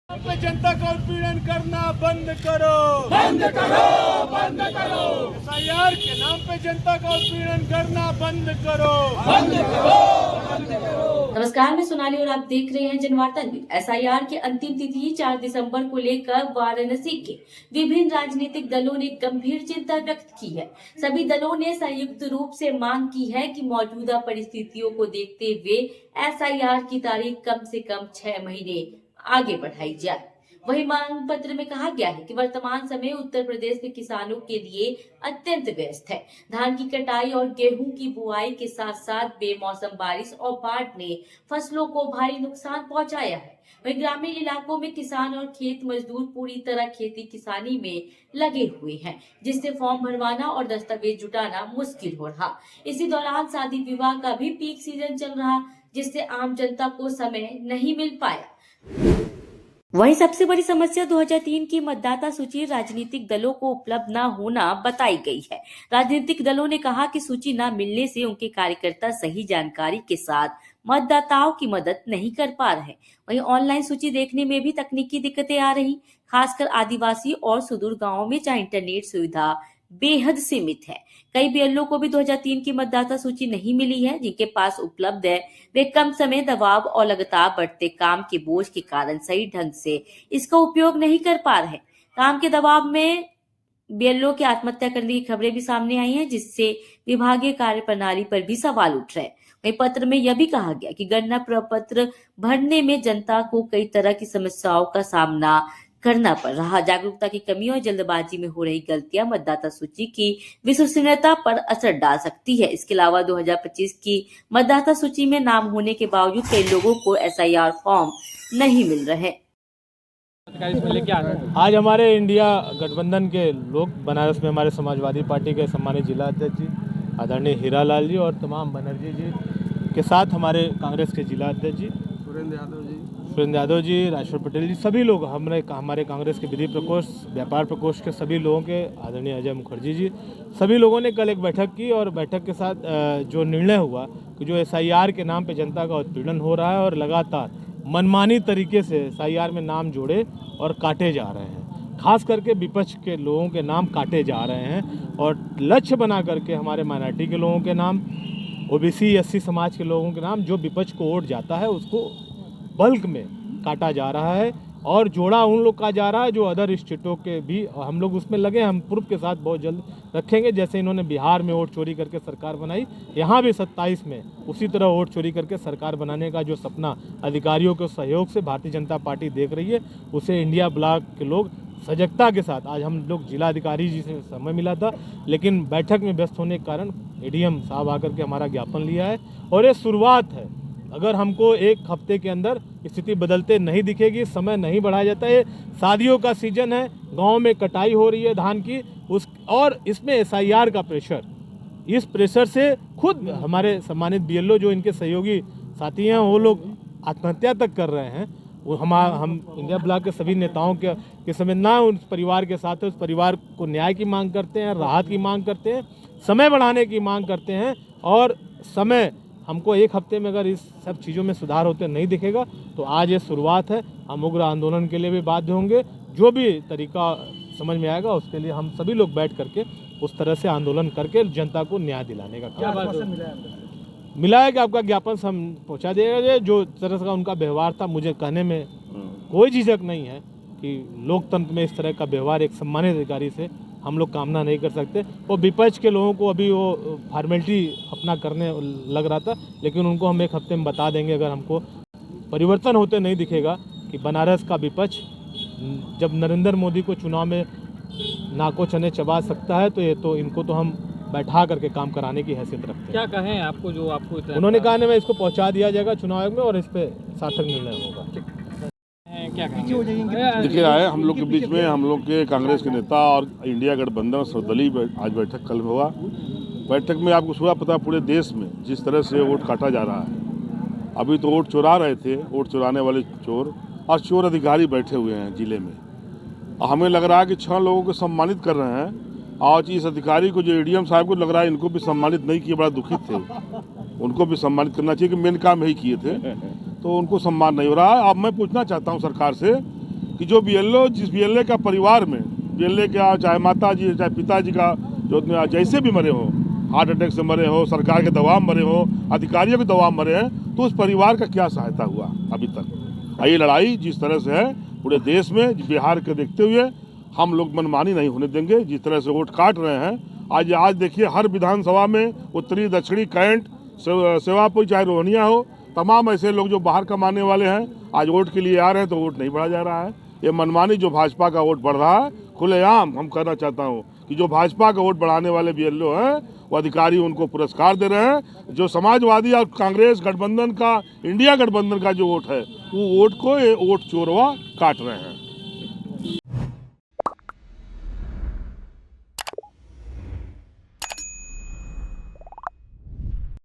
पे जनता का उत्पीड़न करना बंद करो, बंद करो, बंद करो, एसआईआर के नाम पे जनता का उत्पीड़न करना बंद करो, बंद करो, बंद करो। नमस्कार, मैं सोनाली और आप देख रहे हैं जनवार्ता न्यूज। एसआईआर की अंतिम तिथि 4 दिसंबर को लेकर वाराणसी के विभिन्न राजनीतिक दलों ने गंभीर चिंता व्यक्त की है। सभी दलों ने संयुक्त रूप से मांग की है कि मौजूदा परिस्थितियों को देखते हुए एसआईआर की तारीख कम से कम 6 महीने आगे बढ़ाई जाए। वही मांग पत्र में कहा गया है कि वर्तमान समय उत्तर प्रदेश के किसानों के लिए अत्यंत व्यस्त है। धान की कटाई और गेहूं की बुआई के साथ साथ बेमौसम बारिश और बाढ़ ने फसलों को भारी नुकसान पहुंचाया है। वहीं ग्रामीण इलाकों में किसान और खेत मजदूर पूरी तरह खेती किसानी में लगे हुए हैं, जिससे फॉर्म भरवाना और दस्तावेज जुटाना मुश्किल हो रहा। इसी दौरान शादी विवाह का भी पीक सीजन चल रहा, जिससे आम जनता को समय नहीं मिल पाया। वहीं सबसे बड़ी समस्या 2003 की मतदाता सूची राजनीतिक दलों को उपलब्ध न होना बताई गई है। राजनीतिक दलों ने कहा कि सूची न मिलने से उनके कार्यकर्ता सही जानकारी के साथ मतदाताओं की मदद नहीं कर पा रहे। वहीं ऑनलाइन सूची देखने में भी तकनीकी दिक्कतें आ रही, खासकर आदिवासी और सुदूर गांवों में जहां इंटरनेट सुविधा बेहद सीमित है। कई बीएलओ को भी 2003 की मतदाता सूची नहीं मिली है। जिनके पास उपलब्ध है वे कम समय, दबाव और लगातार बढ़ते काम के बोझ के कारण सही ढंग से इसका उपयोग नहीं कर पा रहे। काम के दबाव में बीएलओ की आत्महत्या करने की खबरें भी सामने आई हैं, जिससे विभागीय कार्य प्रणाली पर भी सवाल उठ रहे हैं। वहीं पत्र में यह भी कहा गया कि गणना प्रपत्र भरने में जनता को कई तरह की समस्याओं का सामना करना पड़ रहा। जागरूकता की कमी और जल्दबाजी में हो रही गलतियां मतदाता सूची की विश्वसनीयता पर असर डाल सकती है। इसके अलावा 2025 की मतदाता सूची में नाम होने के बावजूद कई लोगों को एसआईआर फॉर्म नहीं मिल रहे। आज हमारे इंडिया गठबंधन के लोग बनारस में हमारे समाजवादी पार्टी के सम्मानित जिला अध्यक्ष जी आदरणीय हीरालाल जी और तमाम बनर्जी जी के साथ हमारे कांग्रेस के जिला अध्यक्ष जी सुरेंद्र यादव जी, राजेश्वर पटेल जी, सभी लोग हमारे कांग्रेस के विधि प्रकोष्ठ, व्यापार प्रकोष्ठ के सभी लोगों के, आदरणीय अजय मुखर्जी जी, सभी लोगों ने कल एक बैठक की और बैठक के साथ जो निर्णय हुआ कि जो एसआईआर के नाम पे जनता का उत्पीड़न हो रहा है और लगातार मनमानी तरीके से एसआईआर में नाम जोड़े और काटे जा रहे हैं, खास करके विपक्ष के लोगों के नाम काटे जा रहे हैं और लक्ष्य बना करके हमारे माइनॉरिटी के लोगों के नाम, ओबीसी एससी समाज के लोगों के नाम, जो विपक्ष को वोट जाता है उसको बल्क में काटा जा रहा है और जोड़ा उन लोग का जा रहा है जो अदर स्टेटों के भी, और हम लोग उसमें लगे। हम प्रूफ के साथ बहुत जल्द रखेंगे। जैसे इन्होंने बिहार में वोट चोरी करके सरकार बनाई, यहाँ भी 27 में उसी तरह वोट चोरी करके सरकार बनाने का जो सपना अधिकारियों के सहयोग से भारतीय जनता पार्टी देख रही है, उसे इंडिया ब्लॉक के लोग सजगता के साथ, आज हम लोग जिलाधिकारी जी से समय मिला था, लेकिन बैठक में व्यस्त होने के कारण एडीएम साहब आकर के हमारा ज्ञापन लिया है और ये शुरुआत है। अगर हमको एक हफ्ते के अंदर स्थिति बदलते नहीं दिखेगी, समय नहीं बढ़ाया जाता है, शादियों का सीजन है, गांव में कटाई हो रही है धान की, और इसमें एसआईआर का प्रेशर, इस प्रेशर से खुद हमारे सम्मानित बीएलओ जो इनके सहयोगी साथी हैं वो लोग आत्महत्या तक कर रहे हैं। वो हम इंडिया ब्लॉक के सभी नेताओं के संवेदना उस परिवार के साथ है, उस परिवार को न्याय की मांग करते हैं, राहत की मांग करते हैं, समय बढ़ाने की मांग करते हैं और समय हमको एक हफ्ते में अगर इस सब चीज़ों में सुधार होते नहीं दिखेगा तो आज ये शुरुआत है। हम उग्र आंदोलन के लिए भी बाध्य होंगे, जो भी तरीका समझ में आएगा उसके लिए हम सभी लोग बैठ करके उस तरह से आंदोलन करके जनता को न्याय दिलाने का काम मिला है कि आपका ज्ञापन हम पहुँचा देगा। जो तरह का उनका व्यवहार था, मुझे कहने में कोई झिझक नहीं है कि लोकतंत्र में इस तरह का व्यवहार एक सम्मानित अधिकारी से हम लोग कामना नहीं कर सकते। वो विपक्ष के लोगों को अभी वो फॉर्मेलिटी अपना करने लग रहा था, लेकिन उनको हम एक हफ्ते में बता देंगे अगर हमको परिवर्तन होते नहीं दिखेगा कि बनारस का विपक्ष जब नरेंद्र मोदी को चुनाव में नाको चने चबा सकता है तो ये तो इनको तो हम बैठा करके काम कराने की हैसियत रखते हैं। क्या कहें आपको जो आपको उन्होंने कहा नहीं, मैं इसको पहुँचा दिया जाएगा चुनाव आयोग में और इस पर सार्थक निर्णय होगा। क्या कहेंगे? देखिए, आए हम लोग के बीच में हम लोग के कांग्रेस के नेता और इंडिया गठबंधन सर्वदलीय आज बैठक कल हुआ। बैठक में आपको पूरा पता, पूरे देश में जिस तरह से वोट काटा जा रहा है, अभी तो वोट चुरा रहे थे, वोट चुराने वाले चोर और चोर अधिकारी बैठे हुए हैं जिले में, और हमें लग रहा है कि 6 लोगों को सम्मानित कर रहे हैं और इस अधिकारी को, जो एडीएम साहब को लग रहा है इनको भी सम्मानित नहीं किए, बड़ा दुखित थे, उनको भी सम्मानित करना चाहिए कि मेन काम यही किए थे, तो उनको सम्मान नहीं हो रहा। अब मैं पूछना चाहता हूं सरकार से कि जो बीएलओ जिस बीएलए का परिवार में बीएलए का चाहे माता जी चाहे पिताजी का जो जैसे भी मरे हो, हार्ट अटैक से मरे हो, सरकार के दबाव में मरे हो, अधिकारियों के दबाव में मरे हैं, तो उस परिवार का क्या सहायता हुआ अभी तक। ये लड़ाई जिस तरह से है पूरे देश में, बिहार के देखते हुए हम लोग मनमानी नहीं होने देंगे। जिस तरह से वोट काट रहे हैं आज देखिए हर विधानसभा में उत्तरी दक्षिणी कैंट सेवापुर चाहे रोहनिया हो, तमाम ऐसे लोग जो बाहर कमाने वाले हैं आज वोट के लिए आ रहे हैं, तो वोट नहीं बढ़ा जा रहा है। ये मनमानी जो भाजपा का वोट बढ़ रहा है, खुलेआम हम कहना चाहता हूँ कि जो भाजपा का वोट बढ़ाने वाले बीएलओ हैं वो अधिकारी उनको पुरस्कार दे रहे हैं। जो समाजवादी और कांग्रेस गठबंधन का, इंडिया गठबंधन का जो वोट है, वो वोट को ये वोट चोरवा काट रहे हैं।